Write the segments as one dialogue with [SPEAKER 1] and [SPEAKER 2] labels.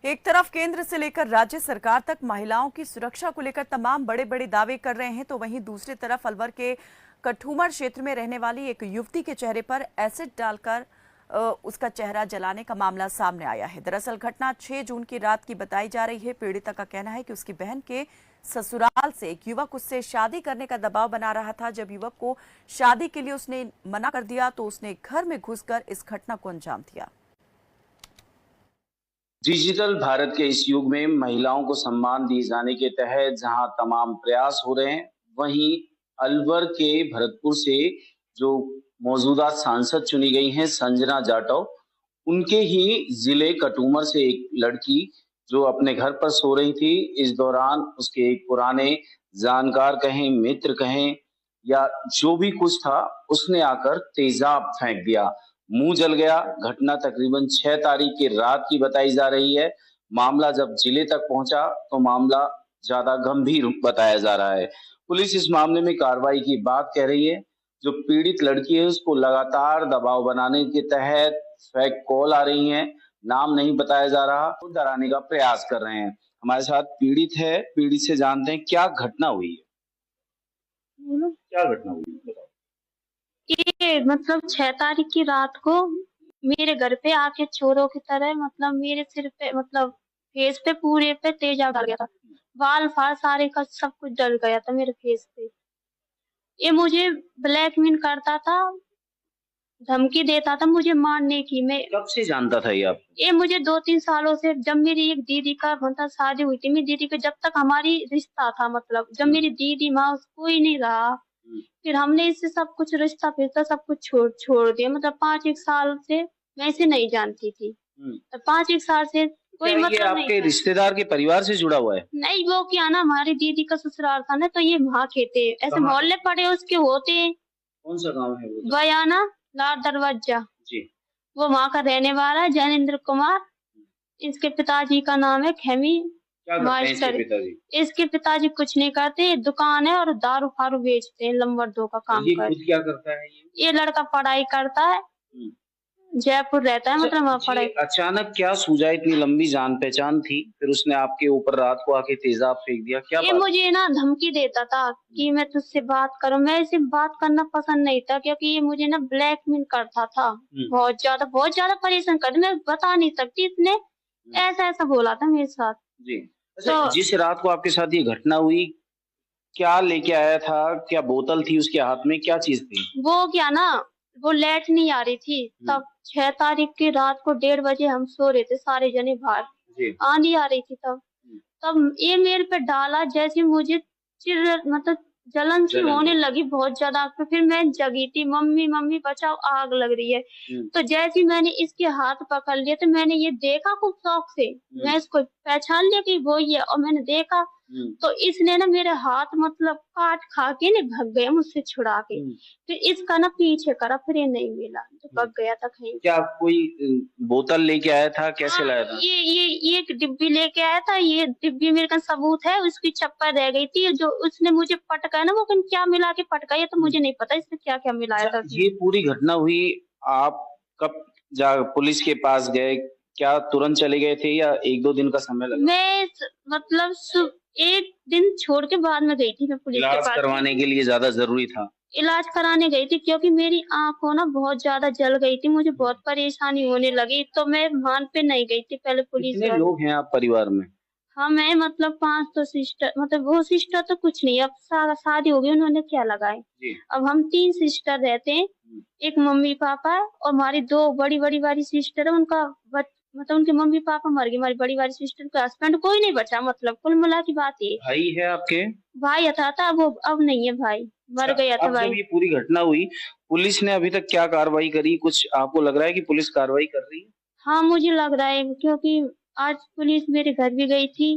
[SPEAKER 1] एक तरफ केंद्र से लेकर राज्य सरकार तक महिलाओं की सुरक्षा को लेकर तमाम बड़े बड़े दावे कर रहे हैं, तो वहीं दूसरी तरफ अलवर के कठूमर क्षेत्र में रहने वाली एक युवती के चेहरे पर एसिड डालकर उसका चेहरा जलाने का मामला सामने आया है। दरअसल घटना 6 जून की रात की बताई जा रही है। पीड़िता का कहना है कि उसकी बहन के ससुराल से एक युवक उससे शादी करने का दबाव बना रहा था। जब युवक को शादी के लिए उसने मना कर दिया तो उसने घर में घुसकर इस घटना को अंजाम दिया।
[SPEAKER 2] डिजिटल भारत के इस युग में महिलाओं को सम्मान दिए जाने के तहत जहां तमाम प्रयास हो रहे हैं, वहीं अलवर के भरतपुर से जो मौजूदा सांसद चुनी गई हैं संजना जाटव, उनके ही जिले कटुमर से एक लड़की जो अपने घर पर सो रही थी, इस दौरान उसके एक पुराने जानकार कहें, मित्र कहें या जो भी कुछ था, उसने आकर तेजाब फेंक दिया। मुंह जल गया। घटना तकरीबन 6 तारीख की रात की बताई जा रही है। मामला जब जिले तक पहुंचा तो मामला ज्यादा गंभीर बताया जा रहा है। पुलिस इस मामले में कार्रवाई की बात कह रही है। जो पीड़ित लड़की है उसको लगातार दबाव बनाने के तहत फेक कॉल आ रही हैं, नाम नहीं बताया जा रहा, तो डराने का प्रयास कर रहे हैं। हमारे साथ पीड़ित है, पीड़ित से जानते हैं क्या घटना हुई है। क्या घटना हुई है?
[SPEAKER 3] ये मतलब 6 तारीख की रात को मेरे घर पे आके चोरों की तरह मतलब मेरे सिर पे मतलब फेस पे पूरे पे तेजाब डाल गया था। बाल फाल सारे का सब कुछ डल गया था मेरे फेस पे। ये मुझे ब्लैकमेल करता था, धमकी देता था मुझे मारने की। मैं
[SPEAKER 2] कब से जानता था ये आप?
[SPEAKER 3] ये मुझे 2-3 सालों से, जब मेरी एक दीदी का मतलब शादी हुई थी, मेरी दीदी का जब तक हमारी रिश्ता था, मतलब जब मेरी दीदी माँ कोई नहीं रहा, फिर हमने इससे सब कुछ रिश्ता फिरता सब कुछ छोड़ दिया। मतलब 5-1 साल से मैं इसे नहीं जानती थी, तो 5-1 साल से कोई
[SPEAKER 2] क्या
[SPEAKER 3] मतलब
[SPEAKER 2] ये आपके
[SPEAKER 3] नहीं
[SPEAKER 2] रिश्तेदार के परिवार से जुड़ा हुआ है?
[SPEAKER 3] नहीं, वो क्या ना, हमारी दीदी का ससुराल था ना, तो ये वहाँ के थे, ऐसे मोहल्ले पड़े उसके होते।
[SPEAKER 2] कौन सा गांव है वो?
[SPEAKER 3] बयाना लाल दरवाजा
[SPEAKER 2] जी।
[SPEAKER 3] वो वहाँ का रहने वाला है, जैनेन्द्र कुमार। इसके पिताजी का नाम है खेमी मास्टर। इसके पिताजी कुछ नहीं करते, दुकान है और दारू फारू बेचते हैं, नंबर 2 का काम करते हैं।
[SPEAKER 2] खुद क्या करता है
[SPEAKER 3] ये लड़का पढ़ाई करता है, जयपुर रहता है, मतलब वहाँ पढ़ाई।
[SPEAKER 2] अचानक क्या सूझा? इतनी लंबी जान पहचान थी, फिर उसने आपके ऊपर रात को आके तेजाब फेंक दिया, क्या
[SPEAKER 3] ये मुझे ना धमकी देता था कि मैं तुझसे बात करूं। मैं इसे बात करना पसंद नहीं था, क्योंकि ये मुझे ना ब्लैकमेल करता था, बहुत ज्यादा परेशान कर, मैं बता नहीं सकती, इतने ऐसा बोला था मेरे साथ
[SPEAKER 2] जी। तो जिस रात को आपके साथ ये घटना हुई, क्या लेके आया था? क्या बोतल थी उसके हाथ में? क्या चीज थी?
[SPEAKER 3] वो क्या ना, वो लाइट नहीं आ रही थी तब। 6 तारीख की रात को 1:30 बजे हम सो रहे थे सारे जने बाहर, आंधी आ रही थी तब ये मेरे पे डाला। जैसे मुझे मतलब जलन सी होने लगी बहुत ज्यादा। तो फिर मैं जगी थी, मम्मी मम्मी बचाओ आग लग रही है। तो जैसे मैंने इसके हाथ पकड़ लिया तो मैंने ये देखा खूब शौक से, मैं इसको पहचान लिया कि वो ही है, और मैंने देखा तो इसने ना मेरे हाथ मतलब काट खा के ने भाग गया मुझसे छुड़ा के। फिर इसका ना पीछे करा, फिर ये नहीं मिला तो भाग गया था कहीं।
[SPEAKER 2] क्या कोई बोतल लेके आया था? कैसे लाया था?
[SPEAKER 3] ये एक डिब्बी लेके आया था। ये डिब्बी मेरे का सबूत है, उसकी चप्पल रह गई थी जो उसने मुझे पटका ना, वो क्या मिला के पटका ये तो मुझे नहीं पता इसने क्या क्या मिलाया था।
[SPEAKER 2] ये पूरी घटना हुई, आप कब पुलिस के पास गए? क्या तुरंत चले गए थे या 1-2 दिन का समय लगा?
[SPEAKER 3] मैं मतलब 1 दिन छोड़ के बाद में गई थी मैं पुलिस के पास।
[SPEAKER 2] करवाने के लिए ज्यादा जरूरी था?
[SPEAKER 3] इलाज कराने गई थी, क्योंकि मेरी आंखों ना बहुत ज्यादा जल गई थी, मुझे बहुत परेशानी होने लगी, तो मैं मान पे नहीं गई थी पहले पुलिस।
[SPEAKER 2] कितने लोग हैं आप परिवार में?
[SPEAKER 3] हम है मतलब 5 तो सिस्टर, मतलब वो सिस्टर तो कुछ नहीं, अब शादी हो गई, उन्होंने क्या लगाए। अब हम 3 सिस्टर रहते हैं, एक मम्मी पापा है और हमारी 2 बड़ी वाली सिस्टर है, उनका मतलब उनके मम्मी पापा मर गए। हमारी बड़ी वाली सिस्टर का हस्बैंड कोई नहीं बचा, मतलब कुल मिला की बात ये।
[SPEAKER 2] भाई है आपके?
[SPEAKER 3] भाई था वो अब नहीं है, भाई मर गया था भाई।
[SPEAKER 2] जब ये पूरी घटना हुई, पुलिस ने अभी तक क्या कार्रवाई करी? कुछ आपको लग रहा है कि पुलिस कार्रवाई कर रही है?
[SPEAKER 3] हाँ मुझे लग रहा है, क्योंकि आज पुलिस मेरे घर भी गई थी,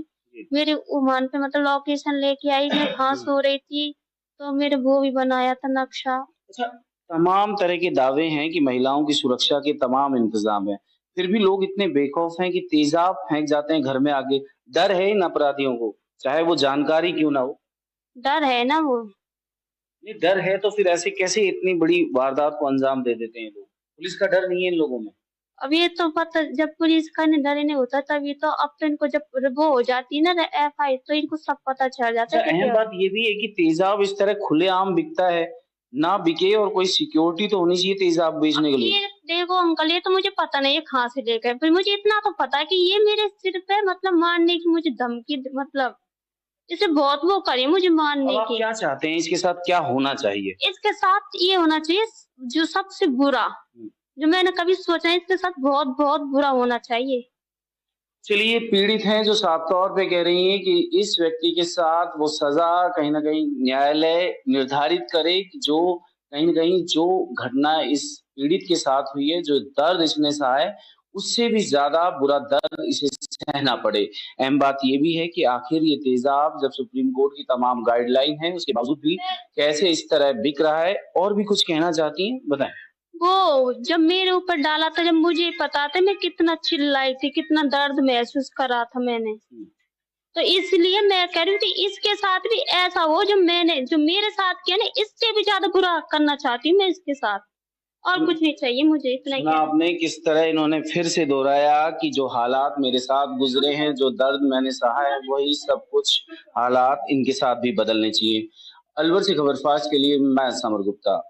[SPEAKER 3] मेरे उमान पे मतलब लोकेशन लेके आई, मैं कहाँ सो रही थी तो मेरे वो भी बनाया था नक्शा।
[SPEAKER 2] अच्छा, तमाम तरह के दावे हैं कि महिलाओं की सुरक्षा के तमाम इंतजाम है, फिर भी लोग इतने बेखौफ हैं कि तेजाब फेंक जाते हैं घर में आगे। डर है इन अपराधियों को, चाहे वो जानकारी क्यों ना हो?
[SPEAKER 3] डर है ना, वो
[SPEAKER 2] नहीं डर है तो फिर ऐसे कैसे इतनी बड़ी वारदात को अंजाम दे देते हैं लोग? पुलिस का डर नहीं है इन लोगों में?
[SPEAKER 3] अब ये तो पता, जब पुलिस का निधन नहीं होता तभी तो, अब तो इनको जब वो हो जाती है ना FI, तो इनको सब पता चल जाता है।
[SPEAKER 2] अहम बात ये भी है कि तेजाब इस तरह खुलेआम बिकता है, ना बिके और कोई सिक्योरिटी तो होनी चाहिए तेजाब बेचने के लिए।
[SPEAKER 3] ये देखो अंकल, ये तो मुझे पता नहीं है कहाँ से लेकर, पर मुझे इतना तो पता है कि ये मेरे सिर पे मतलब मारने की मुझे धमकी, मतलब इसे बहुत वो करी मुझे मारने
[SPEAKER 2] अब आप
[SPEAKER 3] की।
[SPEAKER 2] क्या चाहते हैं, इसके साथ क्या होना चाहिए?
[SPEAKER 3] इसके साथ ये होना चाहिए जो सबसे बुरा, जो मैंने कभी सोचा है, इसके साथ बहुत बहुत बुरा होना चाहिए।
[SPEAKER 2] चलिए, पीड़ित हैं जो साफ तौर पे कह रही हैं कि इस व्यक्ति के साथ वो सजा कहीं ना कहीं न्यायालय निर्धारित करे कि जो कहीं ना कहीं जो घटना इस पीड़ित के साथ हुई है, जो दर्द इसने सहा है, उससे भी ज्यादा बुरा दर्द इसे सहना पड़े। अहम बात ये भी है कि आखिर ये तेजाब जब सुप्रीम कोर्ट की तमाम गाइडलाइन है उसके बावजूद भी कैसे इस तरह बिक रहा है। और भी कुछ कहना चाहती हैं, बताएं।
[SPEAKER 3] वो जब मेरे ऊपर डाला था, जब मुझे पता था, मैं कितना चिल्लाई थी, कितना दर्द महसूस करा था मैंने, तो इसलिए मैं कह रही हूँ कि इसके साथ भी ऐसा हो जो मेरे साथ किया ना, इससे भी ज्यादा बुरा करना चाहती हूँ मैं इसके साथ, और कुछ नहीं चाहिए मुझे, इतना ही।
[SPEAKER 2] आपने किस तरह इन्होंने फिर से दोहराया कि जो हालात मेरे साथ गुजरे हैं, जो दर्द मैंने सहा है, वही सब कुछ हालात इनके साथ भी बदलने चाहिए। अलवर से खबरफाश के लिए मैं समर गुप्ता।